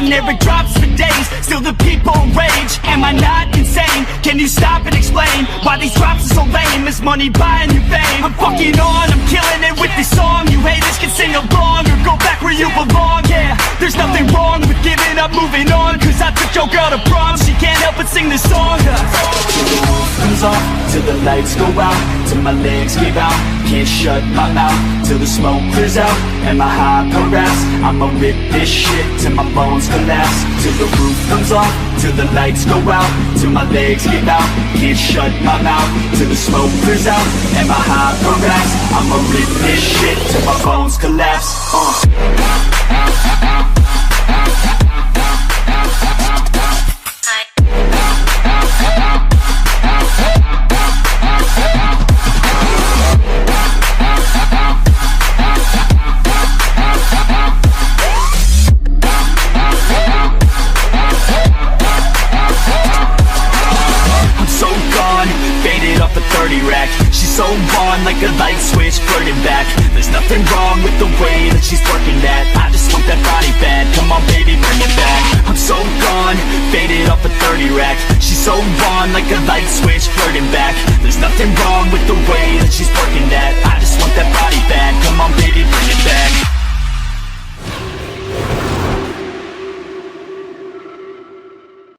never drops for days. Still the people rage. Am I not insane? Can you stop and explain why these drops are so lame? Is money buying you fame? I'm fucking on, I'm killing it with this song. You haters can sing along or go back where you belong. Yeah, there's nothing wrong with giving up, moving on. Cause I took your girl to prom, she can't help but sing this song. Till the roof comes off, till the lights go out, till my legs give out, can't shut my mouth, till the smoke clears out and my high harass. I'ma rip this shit till my bones collapse. Till the roof comes off, till the lights go out, till my legs give out, can't shut my mouth, till the smoke clears out and my high harass. I'ma rip this shit till my bones collapse. She's so on like a light switch, flirting back. There's nothing wrong with the way that she's working that. I just want that body bad, come on baby, bring it back. I'm so gone, faded off a 30 rack. She's so on like a light switch, flirting back. There's nothing wrong with the way that she's working that.